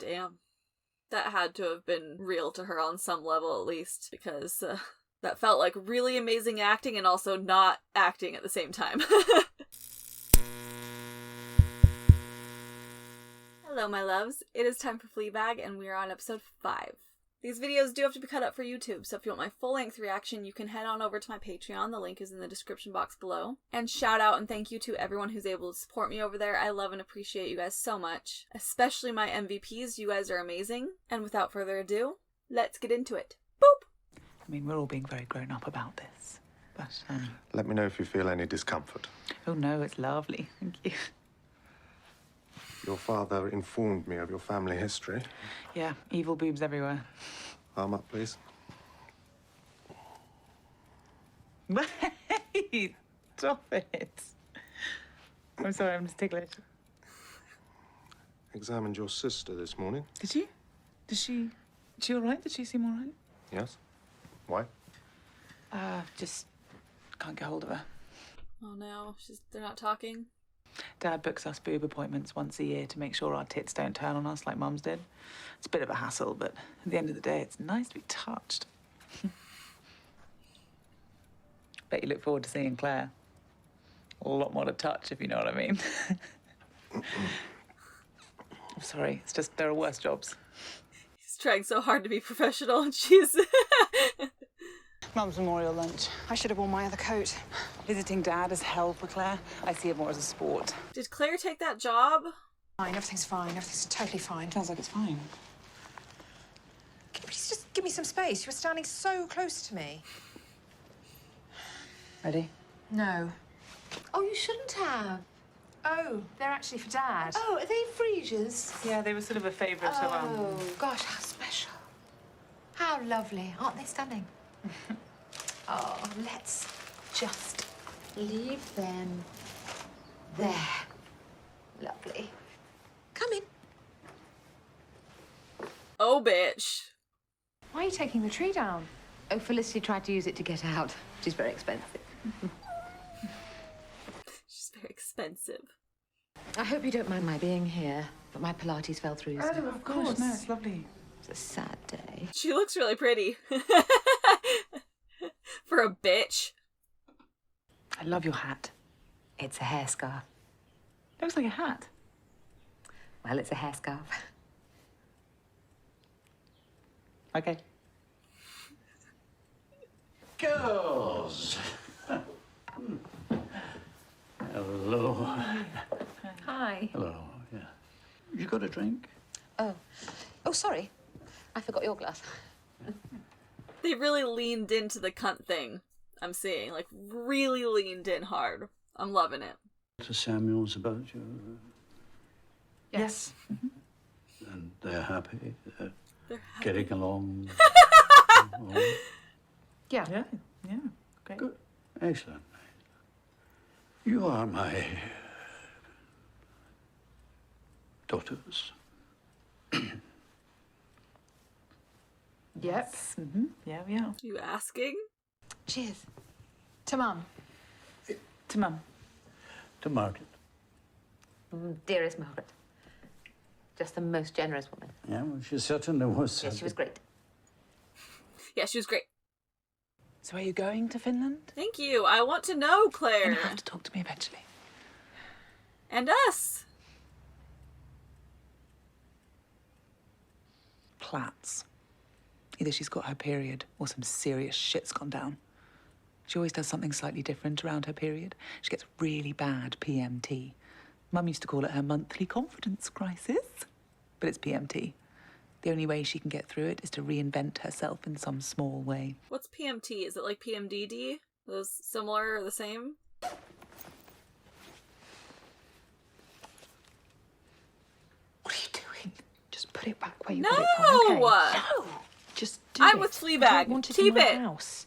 Damn. That had to have been real to her on some level, at least, because that felt like really amazing acting and also not acting at the same time. Hello, my loves. It is time for Fleabag, and we are on episode 5. These videos do have to be cut up for YouTube, so if you want my full-length reaction, you can head on over to my Patreon. The link is in the description box below. And shout out and thank you to everyone who's able to support me over there. I love and appreciate you guys so much. Especially my MVPs. You guys are amazing. And without further ado, let's get into it. Boop! I mean, we're all being very grown up about this, but, Let me know if you feel any discomfort. Oh no, it's lovely. Thank you. Your father informed me of your family history. Yeah, evil boobs everywhere. Arm up, please. Hey, stop it. I'm sorry, I'm just ticklish. Examined your sister this morning. Did you? Is she all right? Did she seem all right? Yes. Why? Just can't get hold of her. Oh no, they're not talking? Dad books us boob appointments once a year to make sure our tits don't turn on us like Mum's did. It's a bit of a hassle, but at the end of the day, it's nice to be touched. Bet you look forward to seeing Claire. A lot more to touch, if you know what I mean. I'm sorry, it's just there are worse jobs. He's trying so hard to be professional, and she's... Mum's memorial lunch. I should have worn my other coat. Visiting Dad is hell for Claire. I see it more as a sport. Did Claire take that job? Fine, everything's fine. Everything's totally fine. Sounds like it's fine. Can you please just give me some space? You were standing so close to me. Ready? No. Oh, you shouldn't have. Oh, they're actually for Dad. Oh, are they freesias? Yeah, they were sort of a favourite Oh, gosh, how special. How lovely. Aren't they stunning? Oh, let's just leave them there. Lovely. Come in. Oh, bitch. Why are you taking the tree down? Oh, Felicity tried to use it to get out. She's very expensive. She's very expensive. I hope you don't mind my being here, but my Pilates fell through. Oh, of course. No, it's lovely. It's a sad day. She looks really pretty. For a bitch. I love your hat. It's a hairscarf. Looks like a hat. Well, it's a hairscarf. Okay. Girls! Hello. Hi. Hello, yeah. You got a drink? Oh, sorry. I forgot your glass. They really leaned into the cunt thing, I'm seeing. Like, really leaned in hard. I'm loving it. To Samuel's about you, Yes. and they're happy. They're They're happy. getting along. Well, Yeah. Yeah. Yeah. Great. good. Excellent. You are my daughters. Yep. Mm-hmm. Yeah, we are. You asking? Cheers. To Mum. To Mum. To Margaret. Dearest Margaret. Just the most generous woman. Yeah, well, she certainly was. Yes, she was great. Yeah, she was great. So are you going to Finland? Thank you. I want to know, And Claire. you have to talk to me eventually. And us. Plats. Either she's got her period or some serious shit's gone down. She always does something slightly different around her period. She gets really bad PMT. Mum used to call it her monthly confidence crisis, but it's PMT. The only way she can get through it is to reinvent herself in some small way. What's PMT? Is it like PMDD? Are those similar or the same? What are you doing? Just put it back where you No! got it from, okay? No! Just do I'm it. with Fleabag. I don't want it Keep in my it. house.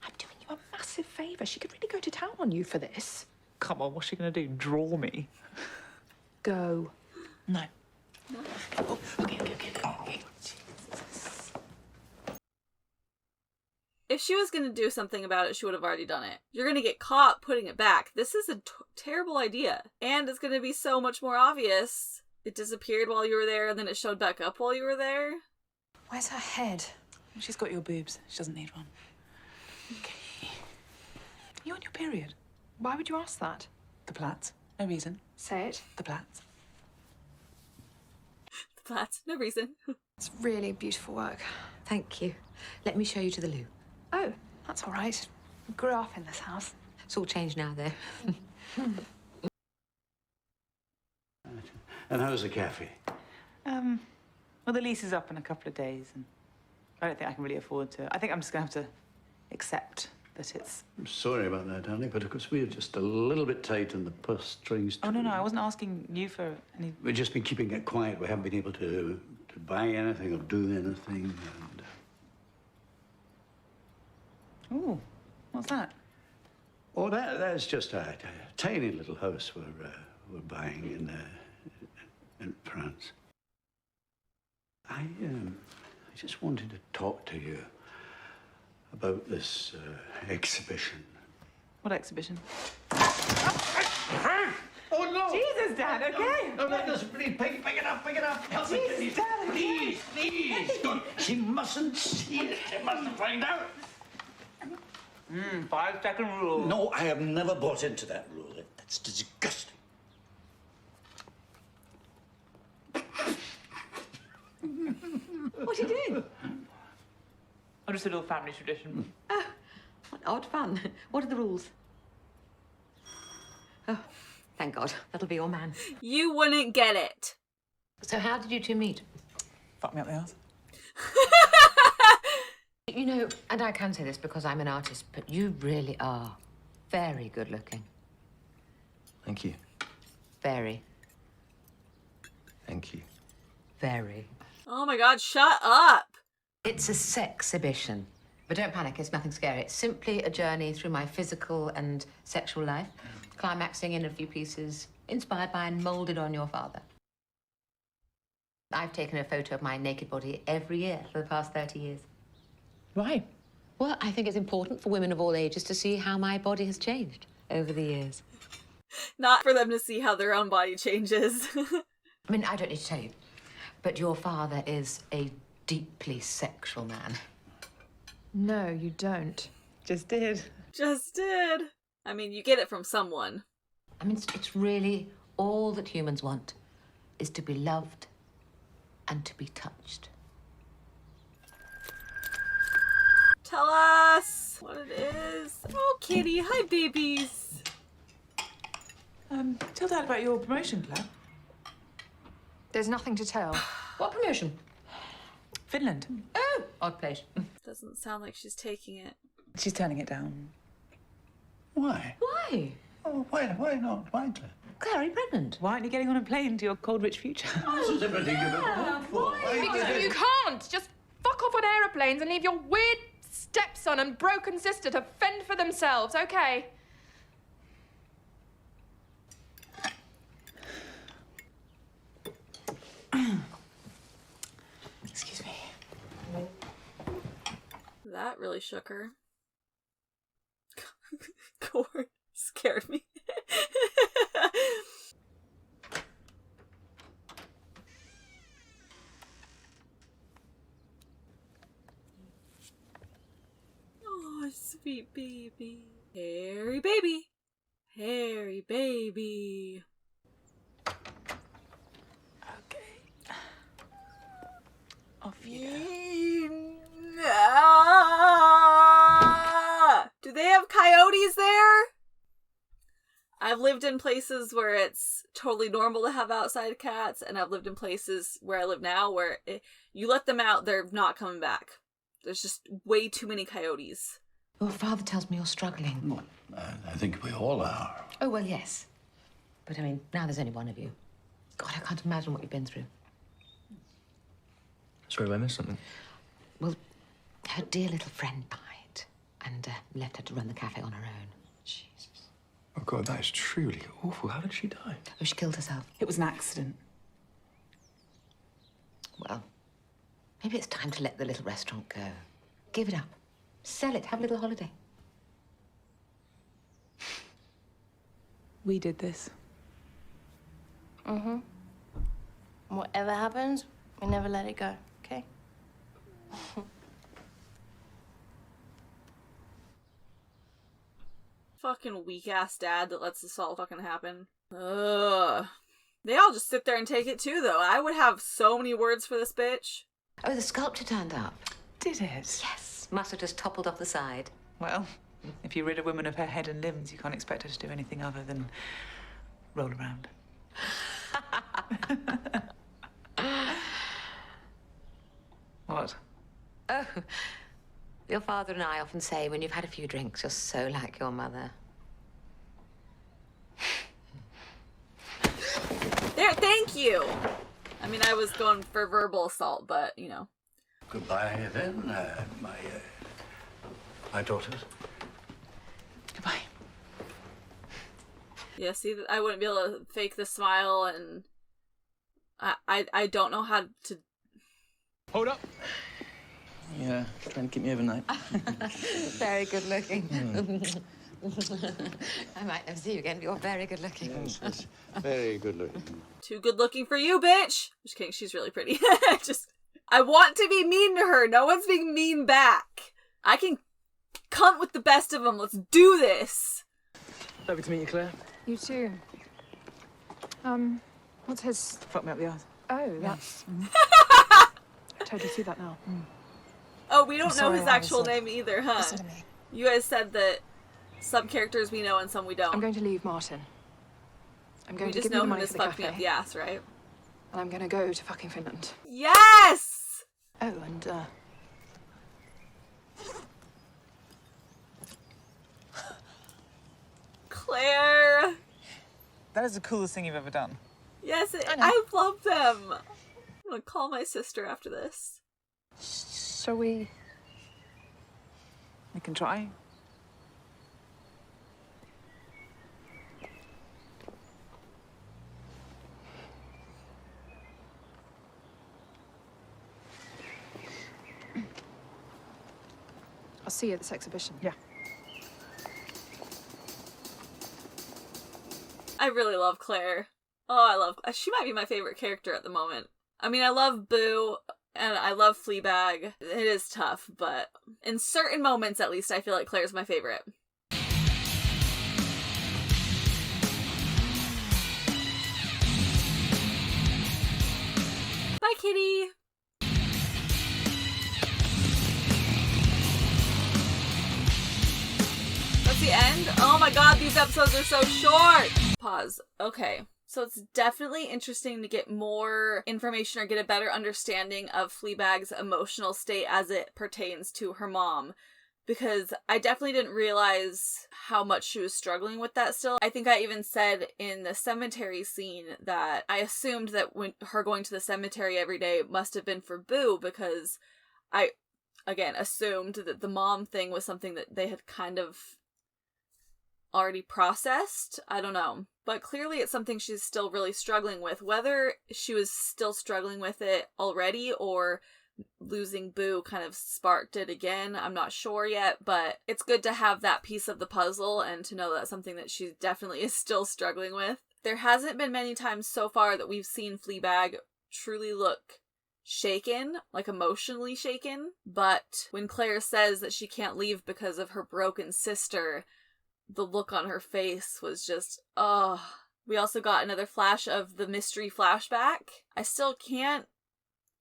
I'm doing you a massive favour. She could really go to town on you for this. Come on, what's she gonna do? Draw me? Go. No. Okay. If she was going to do something about it, she would have already done it. You're going to get caught putting it back. This is a terrible idea. And it's going to be so much more obvious It disappeared while you were there, and then it showed back up while you were there? Where's her head? She's got your boobs. She doesn't need one. Okay. You on your period? Why would you ask that? The Platts. No reason. Say it. The Platts. The Platts, no reason. It's really beautiful work. Thank you. Let me show you to the loo. Oh, that's all right. We grew up in this house. It's all changed now, though. And how's the cafe? Well, the lease is up in a couple of days, and I don't think I can really afford to. I think I'm just going to have to accept that it's... I'm sorry about that, darling, but of course we're just a little bit tight on the purse strings. Oh, no, I wasn't asking you for any... We've just been keeping it quiet. We haven't been able to buy anything or do anything. And... Ooh, what's that? Oh, that's just a tiny little house we're buying in France. I just wanted to talk to you about this exhibition. What exhibition? Oh, no! Jesus, Dad, okay? No, listen, please, pick it up. Help me, Jesus, Dad, please. Don't. She mustn't see it. She mustn't find out. 5-second rule. No, I have never bought into that rule. That's disgusting. What are you doing? Oh, just a little family tradition. Oh, what odd fun. What are the rules? Oh, thank God. That'll be your man. You wouldn't get it. So how did you two meet? Fuck me up the ass. You know, and I can say this because I'm an artist, but you really are very good looking. Thank you. Very. Thank you. Very. Oh my God, shut up. It's a sexhibition. But don't panic, it's nothing scary. It's simply a journey through my physical and sexual life, climaxing in a few pieces inspired by and moulded on your father. I've taken a photo of my naked body every year for the past 30 years. Why? Well, I think it's important for women of all ages to see how my body has changed over the years. Not for them to see how their own body changes. I mean, I don't need to tell you, but your father is a deeply sexual man. No, you don't. Just did. Just did. I mean, you get it from someone. I mean, it's really all that humans want, is to be loved and to be touched. Tell us what it is. Oh, kitty. Hi, babies. Tell Dad about your promotion, Claire. There's nothing to tell. What promotion? Finland. Oh, odd place. Doesn't sound like she's taking it. She's turning it down. Why? Why? Oh, why not? Why, Claire? Claire, are you pregnant? Why aren't you getting on a plane to your cold, rich future? This is everything you've ever hoped for. Because you can't just fuck off on aeroplanes and leave your weird stepson and broken sister to fend for themselves, okay? Excuse me. That really shook her. Cord scared me. Oh, sweet baby. Harry baby. Harry baby. Okay. Off you go. Do they have coyotes there? I've lived in places where it's totally normal to have outside cats, and I've lived in places where I live now where you let them out, they're not coming back. There's just way too many coyotes. Your father tells me you're struggling. Well, I think we all are. Oh, well, yes. But, I mean, now there's only one of you. God, I can't imagine what you've been through. Sorry if I missed something. Well, her dear little friend died and left her to run the cafe on her own. Jesus. Oh, God, that is truly awful. How did she die? Oh, she killed herself. It was an accident. Well, maybe it's time to let the little restaurant go. Give it up. Sell it. Have a little holiday. We did this. Mm-hmm. And whatever happens, we never let it go, okay? Fucking weak-ass dad that lets this all fucking happen. Ugh. They all just sit there and take it too, though. I would have so many words for this bitch. Oh, the sculpture turned up. Did it? Yes. Must have just toppled off the side. Well, if you rid a woman of her head and limbs, you can't expect her to do anything other than roll around. What? Oh, your father and I often say when you've had a few drinks, you're so like your mother. There, thank you! I mean, I was going for verbal assault, but, you know. Goodbye, then, my daughters. Goodbye. Yeah, see, I wouldn't be able to fake the smile, and I don't know how to... Hold up. Yeah, trying to keep me overnight. Very good looking. I might never see you again, but you're very good looking. Yes, yes. Very good looking. Too good looking for you, bitch! Just kidding, she's really pretty. I want to be mean to her. No one's being mean back. I can cunt with the best of them. Let's do this. Lovely to meet you, Claire. You too. What's his... Fuck me up the arse. Oh, that's... I totally see that now. Oh, we don't know sorry, his I actual was, name either, huh? Listen to me. You guys said that some characters we know and some we don't. I'm going to leave Martin. I'm going We to just give you know the him money as for the fucked me cafe. up the ass, right? And I'm going to go to fucking Finland. Yes! Oh, and, Claire! That is the coolest thing you've ever done. Yes, I know. I love them. I'm gonna call my sister after this. shall we... We can try. I'll see you at this exhibition. Yeah. I really love Claire. Oh, she might be my favorite character at the moment. I mean, I love Boo, and I love Fleabag. It is tough, but in certain moments, at least, I feel like Claire's my favorite. Bye, kitty! That's the end? Oh my god, these episodes are so short! Pause. Okay. So it's definitely interesting to get more information or get a better understanding of Fleabag's emotional state as it pertains to her mom. Because I definitely didn't realize how much she was struggling with that still. I think I even said in the cemetery scene that I assumed that when her going to the cemetery every day must have been for Boo, because I, again, assumed that the mom thing was something that they had kind of already processed. I don't know. But clearly it's something she's still really struggling with. Whether she was still struggling with it already or losing Boo kind of sparked it again, I'm not sure yet, but it's good to have that piece of the puzzle and to know that's something that she definitely is still struggling with. There hasn't been many times so far that we've seen Fleabag truly look shaken, like emotionally shaken, but when Claire says that she can't leave because of her broken sister, the look on her face was just, oh. We also got another flash of the mystery flashback. I still can't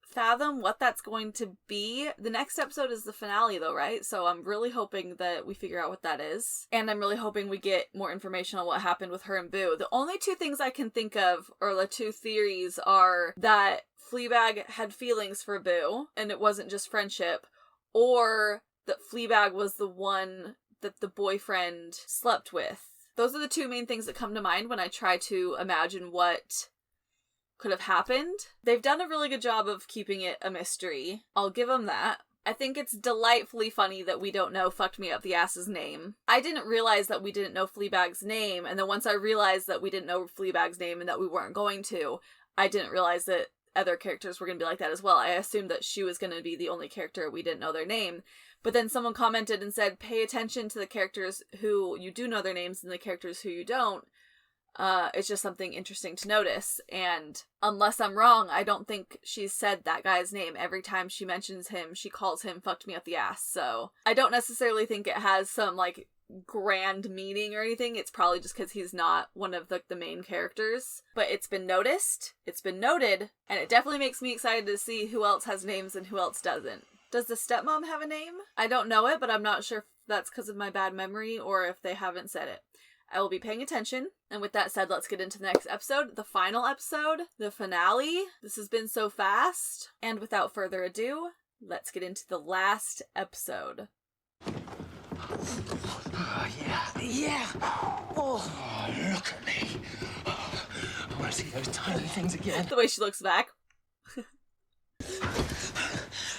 fathom what that's going to be. The next episode is the finale though, right? So I'm really hoping that we figure out what that is. And I'm really hoping we get more information on what happened with her and Boo. The only two things I can think of, or the two theories, are that Fleabag had feelings for Boo, and it wasn't just friendship, or that Fleabag was the one that the boyfriend slept with. Those are the two main things that come to mind when I try to imagine what could have happened. They've done a really good job of keeping it a mystery. I'll give them that. I think it's delightfully funny that we don't know Fucked Me Up the Ass's name. I didn't realize that we didn't know Fleabag's name, and then once I realized that we didn't know Fleabag's name and that we weren't going to, I didn't realize that other characters were going to be like that as well. I assumed that she was going to be the only character we didn't know their name. But then someone commented and said, pay attention to the characters who you do know their names and the characters who you don't. It's just something interesting to notice. And unless I'm wrong, I don't think she's said that guy's name. Every time she mentions him, she calls him fucked me up the ass. So I don't necessarily think it has some, like, grand meaning or anything. It's probably just because he's not one of the main characters. But it's been noticed, it's been noted, and it definitely makes me excited to see who else has names and who else doesn't. Does the stepmom have a name? I don't know it, but I'm not sure if that's because of my bad memory or if they haven't said it. I will be paying attention. And with that said, let's get into the next episode, the final episode, the finale. This has been so fast. And without further ado, let's get into the last episode. Yeah. Oh, look at me. Oh, I want to see those tiny things again. The way she looks back.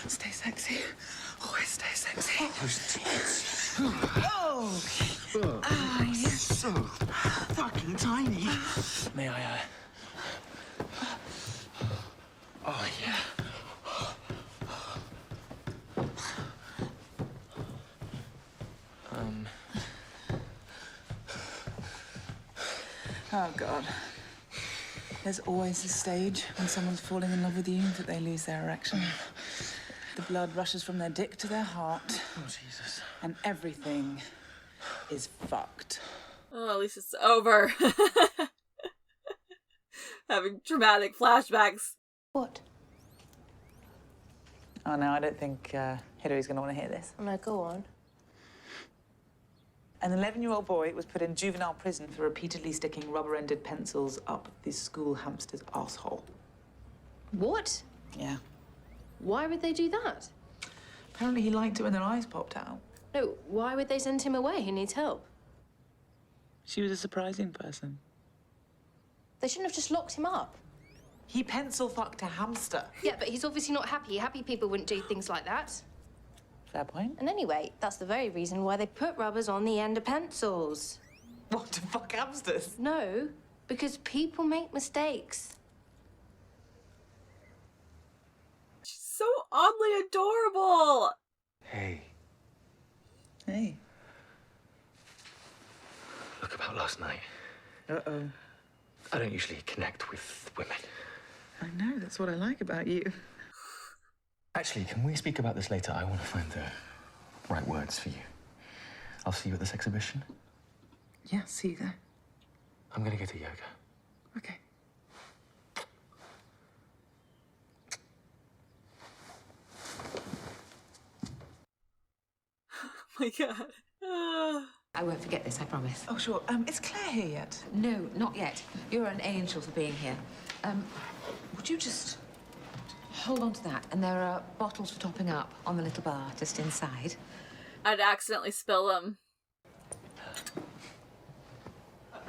Stay sexy. Always stay sexy. Those tits. Oh. You're so fucking tiny. May I, Oh, yeah. Oh, God. There's always a stage when someone's falling in love with you that they lose their erection. The blood rushes from their dick to their heart. Oh, Jesus. And everything is fucked. Oh, at least it's over. Having dramatic flashbacks. What? Oh, no, I don't think Hillary's going to want to hear this. No, go on. An 11-year-old boy was put in juvenile prison for repeatedly sticking rubber-ended pencils up this school hamster's asshole. What? Yeah. Why would they do that? Apparently he liked it when their eyes popped out. No, why would they send him away? He needs help. She was a surprising person. They shouldn't have just locked him up. He pencil-fucked a hamster. Yeah, but he's obviously not happy. Happy people wouldn't do things like that. Fair point. And anyway, that's the very reason why they put rubbers on the end of pencils. What, to fuck hamsters? No, because people make mistakes. She's so oddly adorable. Hey, Hey. Look about last night. Uh-oh. I don't usually connect with women. I know, that's what I like about you. Actually, can we speak about this later? I want to find the right words for you. I'll see you at this exhibition. Yeah, see you there. I'm going to go to yoga. Okay. Oh my god. I won't forget this, I promise. Oh, sure. Is Claire here yet? No, not yet. You're an angel for being here. Would you just hold on to that? And there are bottles for topping up on the little bar just inside. I'd accidentally spill them.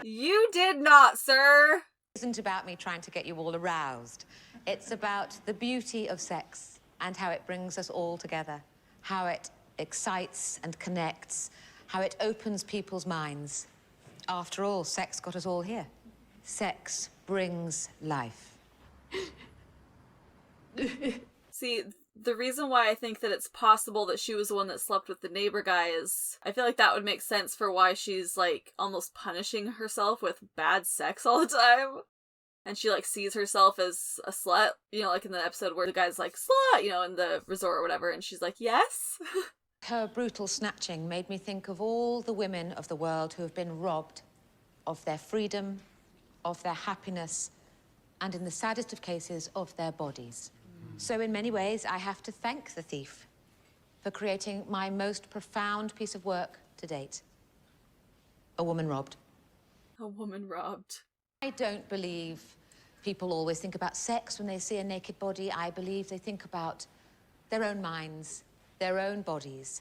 You did not, sir. It isn't about me trying to get you all aroused. It's about the beauty of sex and how it brings us all together, how it excites and connects, how it opens people's minds. After all, sex got us all here. Sex brings life. See, the reason why I think that it's possible that she was the one that slept with the neighbor guy is I feel like that would make sense for why she's, like, almost punishing herself with bad sex all the time. And she, like, sees herself as a slut, you know, like in the episode where the guy's like, slut, you know, in the resort or whatever, and she's like, yes? Her brutal snatching made me think of all the women of the world who have been robbed of their freedom, of their happiness, and in the saddest of cases, of their bodies. So in many ways, I have to thank the thief for creating my most profound piece of work to date. A woman robbed. A woman robbed. I don't believe people always think about sex when they see a naked body. I believe they think about their own minds, their own bodies,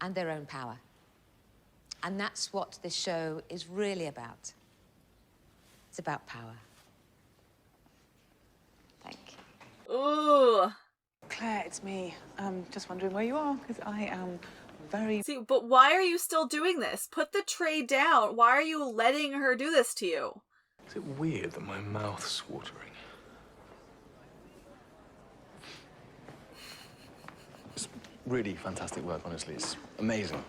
and their own power. And that's what this show is really about. It's about power. Thank you. Ooh. Claire, it's me. Just wondering where you are, because I am very... See, but why are you still doing this? Put the tray down. Why are you letting her do this to you? Is it weird that my mouth's watering? It's really fantastic work, honestly. It's amazing.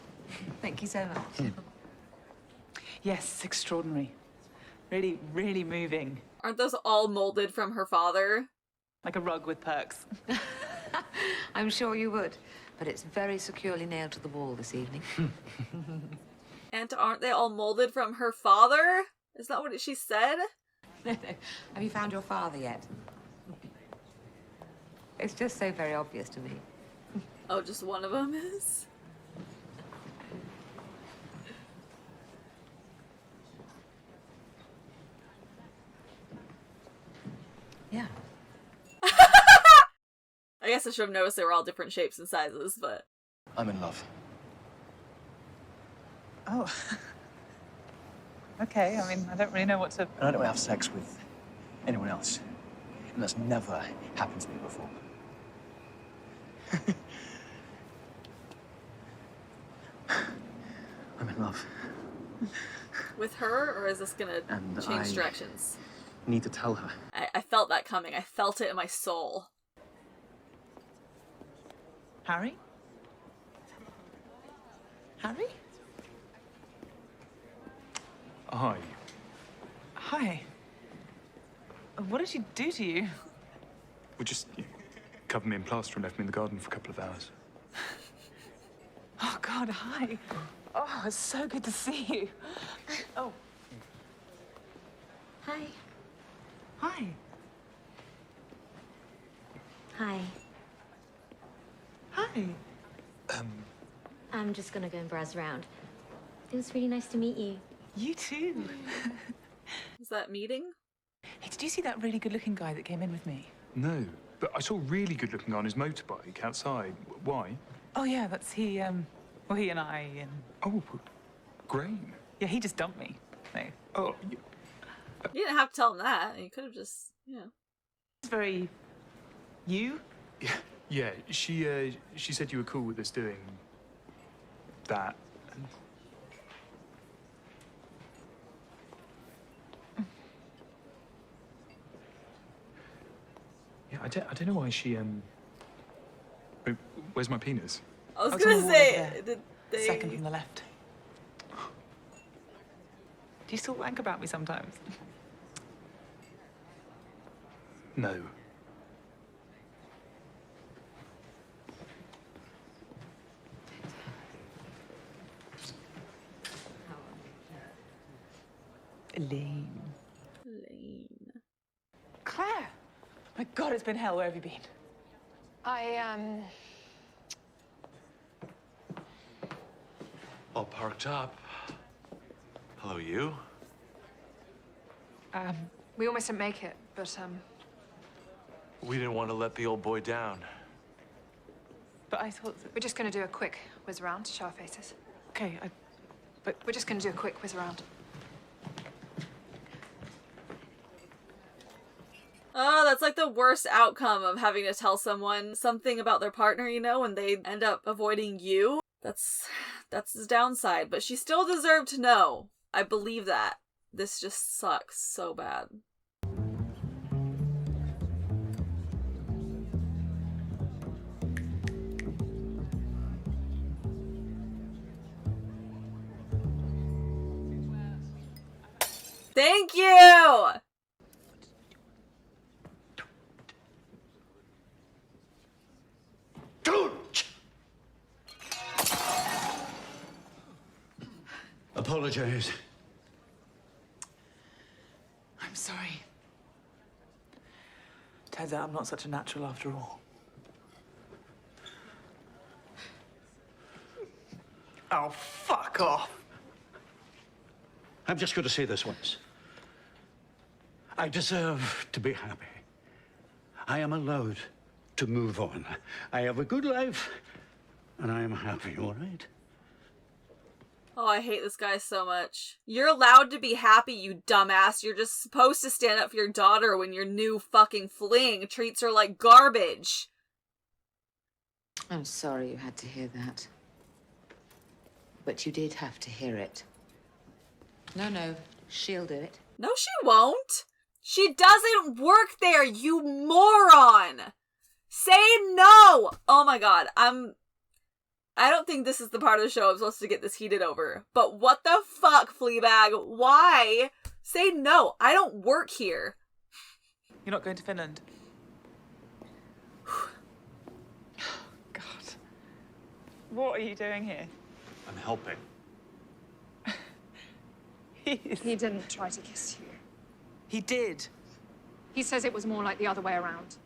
Thank you so much. Yes, extraordinary. Really, really moving. Aren't those all molded from her father? Like a rug with perks. I'm sure you would, but it's very securely nailed to the wall this evening. And aren't they all molded from her father? Is that what she said? Have you found your father yet? It's just so very obvious to me. Oh, just one of them is? Yeah. I guess I should have noticed they were all different shapes and sizes, but... I'm in love. Oh. Okay, I mean, I don't really know what to... And I don't have sex with anyone else. And that's never happened to me before. I'm in love. With her, or is this gonna And change I- directions? Need to tell her. I felt that coming. I felt it in my soul. Harry? Harry? Hi. Hi. What did she do to you? Well, just covered me in plaster and left me in the garden for a couple of hours. Oh, God, hi. Oh, it's so good to see you. Oh. Hi. Hi. Hi. Hi. I'm just gonna go and browse around. It was really nice to meet you. You too. Was that meeting? Hey, did you see that really good-looking guy that came in with me? No, but I saw a really good looking guy on his motorbike outside. Why? Oh, yeah, that's he, well, he and I, and... Oh, great. Yeah, he just dumped me. No. Oh, You didn't have to tell him that. You could have just, It's very... you? yeah. She said you were cool with us doing that. Yeah, I don't know why she wait, where's my penis? I was Oh, it's on the gonna wall say, over there. did they... Second from the left. Do you still wank about me sometimes? No. Elaine. Lane. Claire! My God, it's been hell. Where have you been? All parked up. Hello, you? We almost didn't make it, but, We didn't want to let the old boy down. But I thought that... we're just gonna do a quick whiz around to show our faces. Okay, We're just gonna do a quick whiz around. Oh, that's like the worst outcome of having to tell someone something about their partner, you know, when they end up avoiding you. That's the downside, but she still deserved to know. I believe that. This just sucks so bad. Thank you! Don't! Apologize. I'm sorry. Turns out I'm not such a natural after all. Oh, fuck off. I'm just going to say this once. I deserve to be happy. I am allowed to move on. I have a good life, and I am happy, all right? Oh, I hate this guy so much. You're allowed to be happy, you dumbass. You're just supposed to stand up for your daughter when your new fucking fling treats her like garbage. I'm sorry you had to hear that. But you did have to hear it. No, she'll do it. No, she won't. She doesn't work there, you moron. Say no. Oh my God, I don't think this is the part of the show I'm supposed to get this heated over. But what the fuck, Fleabag? Why Say no. I don't work here. You're not going to Finland? God. What are you doing here? I'm helping. He didn't try to kiss you. He did. He says it was more like the other way around.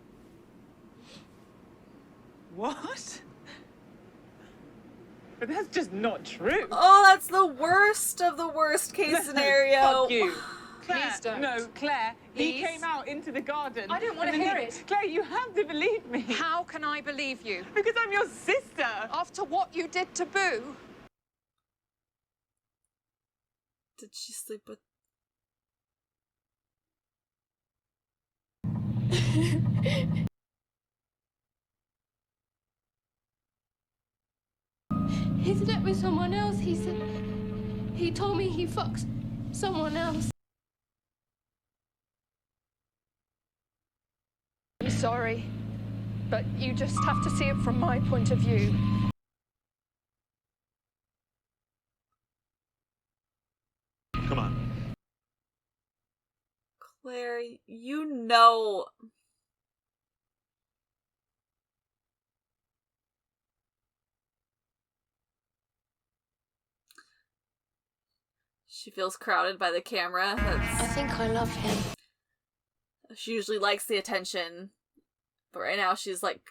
What? But that's just not true. Oh, that's the worst of the worst case scenario. Fuck you. Claire, Please don't. No, Claire, he Please? came out into the garden. I don't want to and then hear he- it. Claire, you have to believe me. How can I believe you? Because I'm your sister. After what you did to Boo? Did she sleep with... He slept with someone else. He said... He told me he fucks someone else. I'm sorry, but you just have to see it from my point of view. Come on. Claire, you know... She feels crowded by the camera. I think I love him. She usually likes the attention. But right now she's like...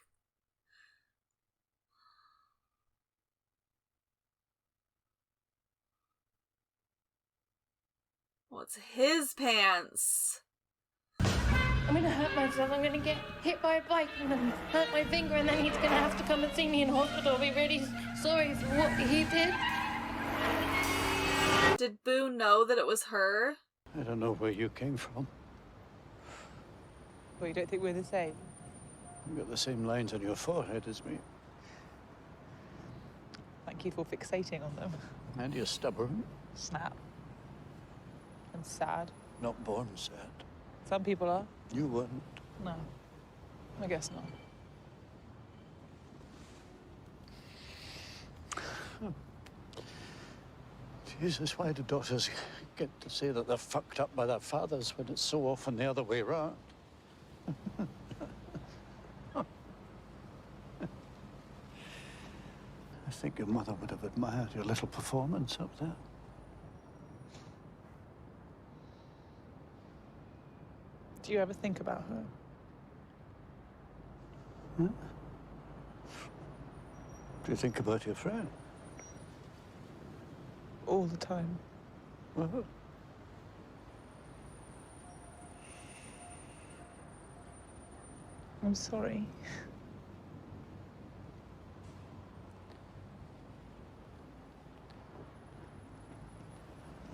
What's his pants? I'm gonna hurt myself. I'm gonna get hit by a bike and then hurt my finger, and then he's gonna have to come and see me in hospital. I'll be really sorry for what he did. Did Boo know that it was her? I don't know where you came from. Well, you don't think we're the same? You've got the same lines on your forehead as me. Thank you for fixating on them. And you're stubborn. Snap. And sad. Not born sad. Some people are. You weren't. No. I guess not. Jesus, why do daughters get to say that they're fucked up by their fathers when it's so often the other way around? I think your mother would have admired your little performance up there. Do you ever think about her? Huh? Do you think about your friend? All the time. Well, I'm sorry.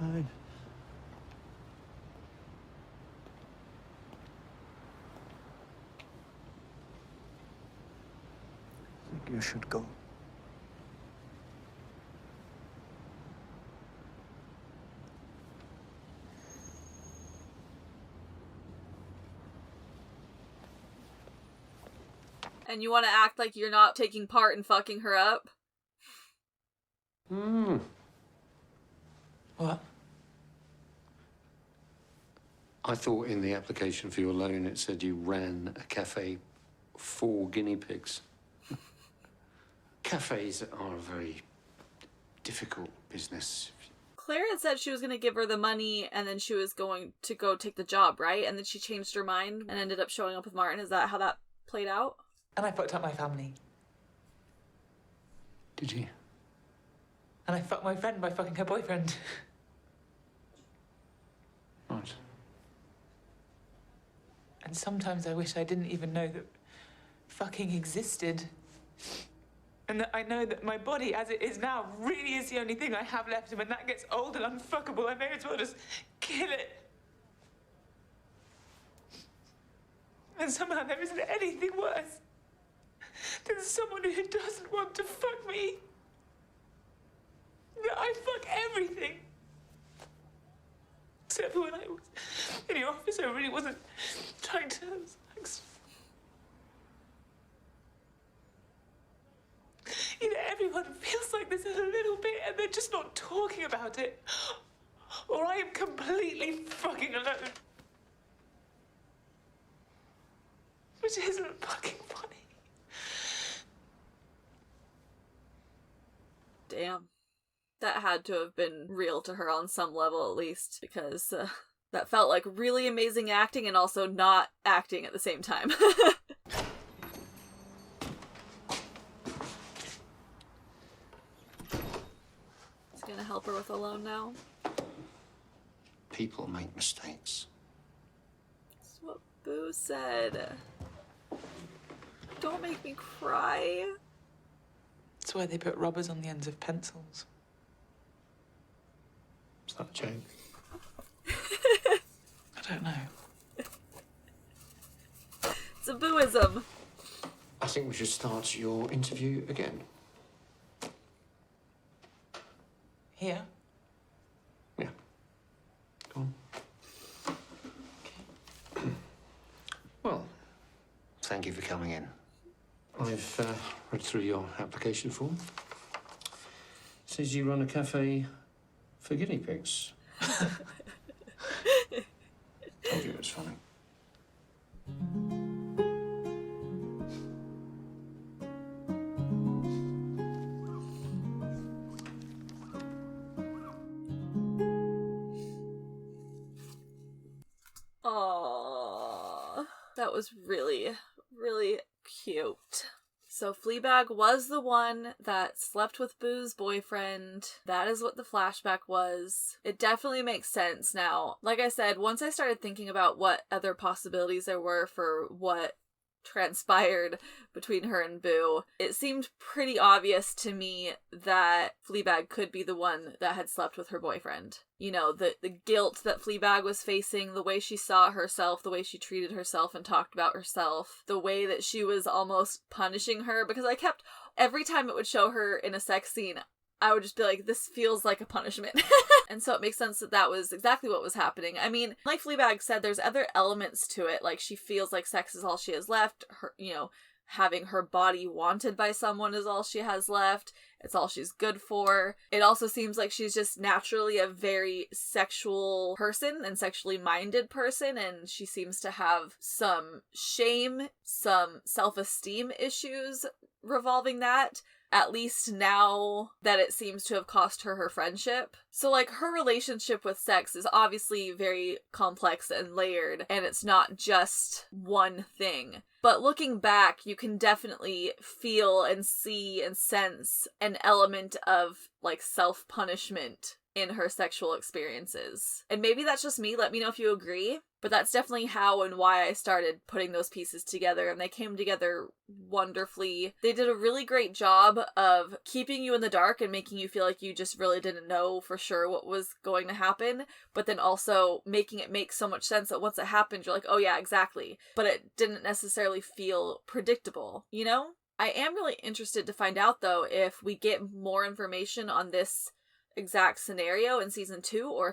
I think you should go. And you want to act like you're not taking part in fucking her up? What? I thought in the application for your loan it said you ran a cafe for guinea pigs. Cafes are a very difficult business. Claire had said she was going to give her the money and then she was going to go take the job, right? And then she changed her mind and ended up showing up with Martin. Is that how that played out? And I fucked up my family. Did you? And I fucked my friend by fucking her boyfriend. Right. And sometimes I wish I didn't even know that fucking existed. And that I know that my body, as it is now, really is the only thing I have left. And when that gets old and unfuckable, I may as well just kill it. And somehow there isn't anything worse than someone who doesn't want to fuck me. That I fuck everything. Except for when I was in your office, I really wasn't trying to have sex. You know, everyone feels like this a little bit and they're just not talking about it. or I am completely fucking alone. Which isn't fucking funny. Damn. That had to have been real to her on some level, at least, because that felt like really amazing acting and also not acting at the same time. He's gonna help her with Alone now. People make mistakes. That's what Boo said. Don't make me cry. That's why they put rubbers on the ends of pencils. Is that a joke? I don't know. It's a Booism. I think we should start your interview again. Here? Yeah. Go on. Well, thank you for coming in. I've read through your application form. It says you run a cafe for guinea pigs. Told you it was funny. Aww. That was really, really cute. So Fleabag was the one that slept with Boo's boyfriend. That is what the flashback was. It definitely makes sense now. Like I said, once I started thinking about what other possibilities there were for what transpired between her and Boo, it seemed pretty obvious to me that Fleabag could be the one that had slept with her boyfriend. You know, the guilt that Fleabag was facing, the way she saw herself, the way she treated herself and talked about herself, the way that she was almost punishing her, because every time it would show her in a sex scene, I would just be like, this feels like a punishment. And so it makes sense that that was exactly what was happening. I mean, like Fleabag said, there's other elements to it. Like, she feels like sex is all she has left. Her, you know, having her body wanted by someone is all she has left. It's all she's good for. It also seems like she's just naturally a very sexual person and sexually minded person, and she seems to have some shame, some self-esteem issues revolving that. At least now that it seems to have cost her her friendship. So, like, her relationship with sex is obviously very complex and layered, and it's not just one thing. But looking back, you can definitely feel and see and sense an element of, like, self-punishment in her sexual experiences. And maybe that's just me, let me know if you agree, but that's definitely how and why I started putting those pieces together, and they came together wonderfully. They did a really great job of keeping you in the dark and making you feel like you just really didn't know for sure what was going to happen, but then also making it make so much sense that once it happened, you're like, oh yeah, exactly. But it didn't necessarily feel predictable, you know? I am really interested to find out, though, if we get more information on this exact scenario in season 2, or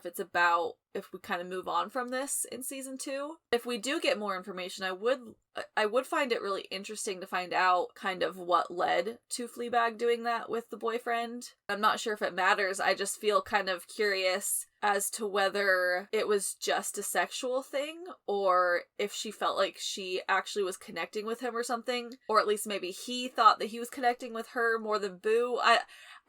if we kind of move on from this in season 2. If we do get more information, I would find it really interesting to find out kind of what led to Fleabag doing that with the boyfriend. I'm not sure if it matters. I just feel kind of curious as to whether it was just a sexual thing, or if she felt like she actually was connecting with him or something, or at least maybe he thought that he was connecting with her more than Boo. I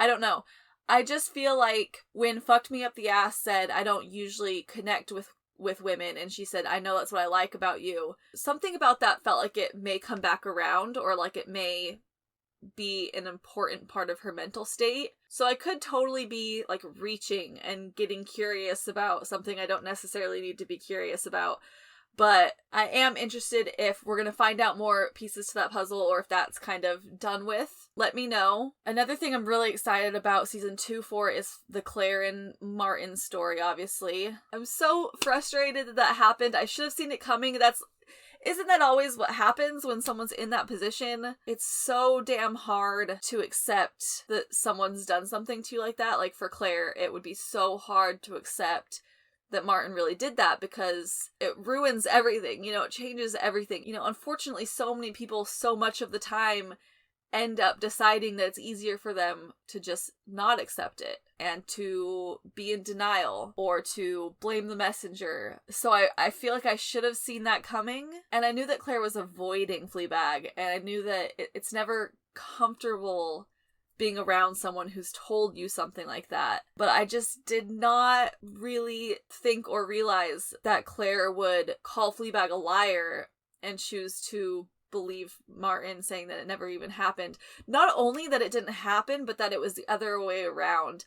don't know. I just feel like when Fucked Me Up the Ass said, I don't usually connect with women, and she said, I know that's what I like about you, something about that felt like it may come back around, or like it may be an important part of her mental state. So I could totally be like reaching and getting curious about something I don't necessarily need to be curious about. But I am interested if we're going to find out more pieces to that puzzle, or if that's kind of done with. Let me know. Another thing I'm really excited about season 2 for is the Claire and Martin story, obviously. I'm so frustrated that that happened. I should have seen it coming. Isn't that always what happens when someone's in that position? It's so damn hard to accept that someone's done something to you like that. Like for Claire, it would be so hard to accept that Martin really did that, because it ruins everything, you know, it changes everything. You know, unfortunately, so many people so much of the time end up deciding that it's easier for them to just not accept it and to be in denial or to blame the messenger. So I feel like I should have seen that coming, and I knew that Claire was avoiding Fleabag, and I knew that it's never comfortable being around someone who's told you something like that. But I just did not really think or realize that Claire would call Fleabag a liar and choose to believe Martin saying that it never even happened. Not only that it didn't happen, but that it was the other way around.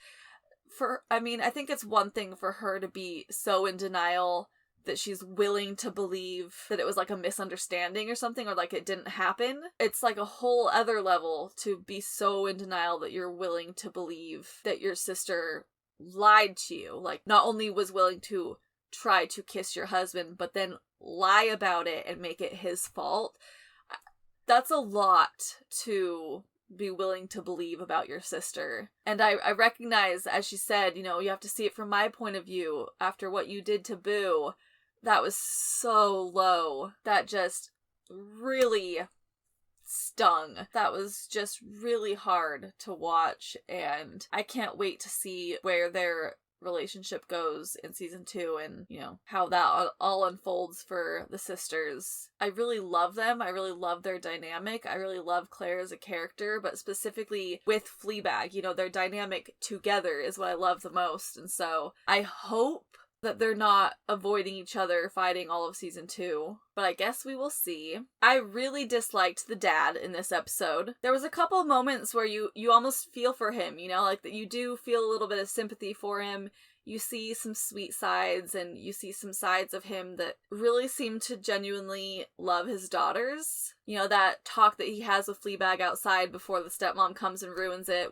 I think it's one thing for her to be so in denial that she's willing to believe that it was like a misunderstanding or something, or like it didn't happen. It's like a whole other level to be so in denial that you're willing to believe that your sister lied to you. Like, not only was willing to try to kiss your husband, but then lie about it and make it his fault. That's a lot to be willing to believe about your sister. And I recognize, as she said, you have to see it from my point of view after what you did to Boo. That was so low. That just really stung. That was just really hard to watch, and I can't wait to see where their relationship goes in season 2 and, how that all unfolds for the sisters. I really love them. I really love their dynamic. I really love Claire as a character, but specifically with Fleabag, their dynamic together is what I love the most. And so I hope that they're not avoiding each other fighting all of season 2, but I guess we will see. I really disliked the dad in this episode. There was a couple of moments where you almost feel for him, like that you do feel a little bit of sympathy for him. You see some sweet sides, and you see some sides of him that really seem to genuinely love his daughters. That talk that he has with Fleabag outside before the stepmom comes and ruins it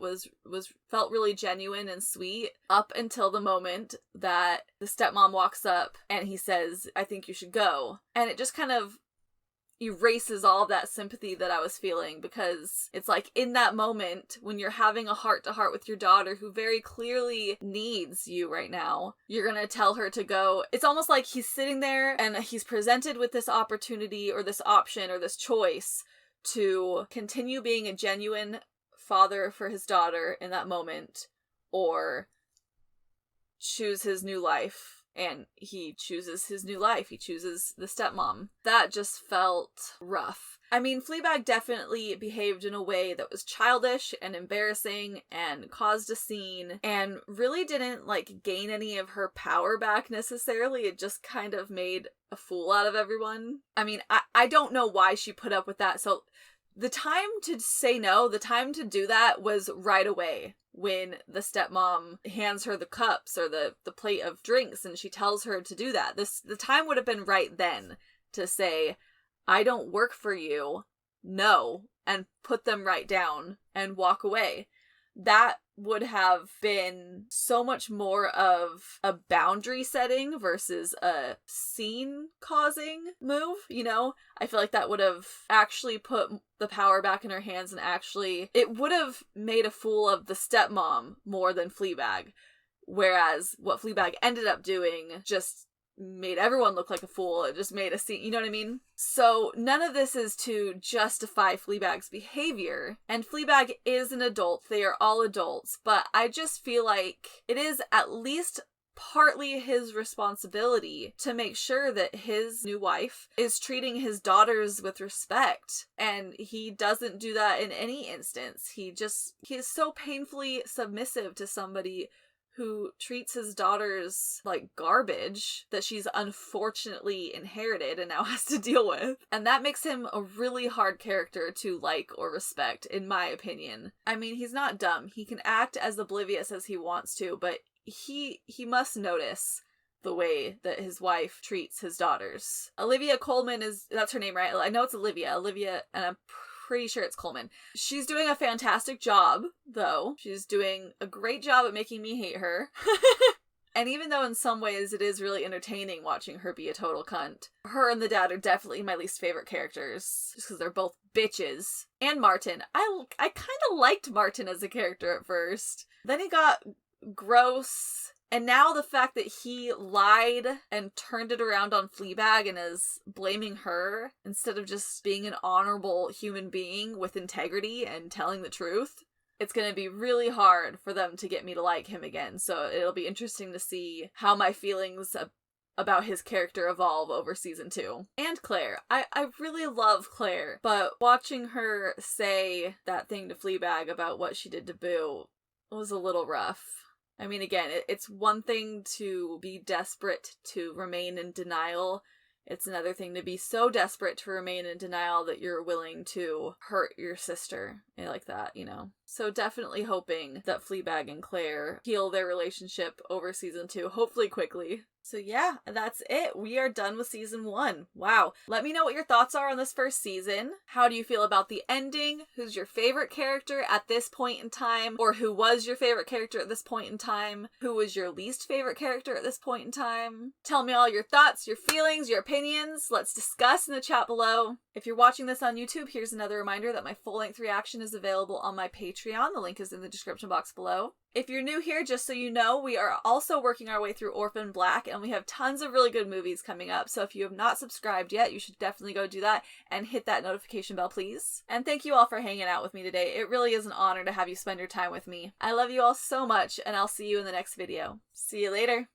felt really genuine and sweet, up until the moment that the stepmom walks up and he says, "I think you should go." And it just kind of erases all of that sympathy that I was feeling, because it's like, in that moment when you're having a heart-to-heart with your daughter who very clearly needs you right now, you're gonna tell her to go. It's almost like he's sitting there and he's presented with this opportunity or this option or this choice to continue being a genuine father for his daughter in that moment, or choose his new life. And he chooses his new life. He chooses the stepmom. That just felt rough. I mean, Fleabag definitely behaved in a way that was childish and embarrassing and caused a scene, and really didn't, gain any of her power back necessarily. It just kind of made a fool out of everyone. I mean, I don't know why she put up with that. So the time to say no, the time to do that was right away, when the stepmom hands her the cups or the plate of drinks and she tells her to do that. The time would have been right then to say, "I don't work for you, no," and put them right down and walk away. That would have been so much more of a boundary setting versus a scene causing move, I feel like that would have actually put the power back in her hands, and actually it would have made a fool of the stepmom more than Fleabag. Whereas what Fleabag ended up doing just made everyone look like a fool. It just made a scene, you know what I mean? So none of this is to justify Fleabag's behavior, and Fleabag is an adult. They are all adults, but I just feel like it is at least partly his responsibility to make sure that his new wife is treating his daughters with respect, and he doesn't do that in any instance. He is so painfully submissive to somebody who treats his daughters like garbage that she's unfortunately inherited and now has to deal with. And that makes him a really hard character to like or respect, in my opinion. I mean, he's not dumb. He can act as oblivious as he wants to, but he must notice the way that his wife treats his daughters. Olivia Colman that's her name, right? I know it's Olivia, and I'm pretty sure it's Coleman. She's doing a fantastic job, though. She's doing a great job at making me hate her. And even though in some ways it is really entertaining watching her be a total cunt, her and the dad are definitely my least favorite characters, just because they're both bitches. And Martin. I kind of liked Martin as a character at first. Then he got gross And now the fact that he lied and turned it around on Fleabag and is blaming her instead of just being an honorable human being with integrity and telling the truth, it's going to be really hard for them to get me to like him again. So it'll be interesting to see how my feelings about his character evolve over season 2. And Claire. I really love Claire, but watching her say that thing to Fleabag about what she did to Boo was a little rough. I mean, again, it's one thing to be desperate to remain in denial. It's another thing to be so desperate to remain in denial that you're willing to hurt your sister like that, you know? So definitely hoping that Fleabag and Claire heal their relationship over season 2, hopefully quickly. So yeah, that's it. We are done with season 1. Wow. Let me know what your thoughts are on this first season. How do you feel about the ending? Who's your favorite character at this point in time? Or who was your favorite character at this point in time? Who was your least favorite character at this point in time? Tell me all your thoughts, your feelings, your opinions. Let's discuss in the chat below. If you're watching this on YouTube, here's another reminder that my full-length reaction is available on my Patreon. The link is in the description box below. If you're new here, just so you know, we are also working our way through Orphan Black, and we have tons of really good movies coming up, so if you have not subscribed yet, you should definitely go do that and hit that notification bell, please. And thank you all for hanging out with me today. It really is an honor to have you spend your time with me. I love you all so much, and I'll see you in the next video. See you later!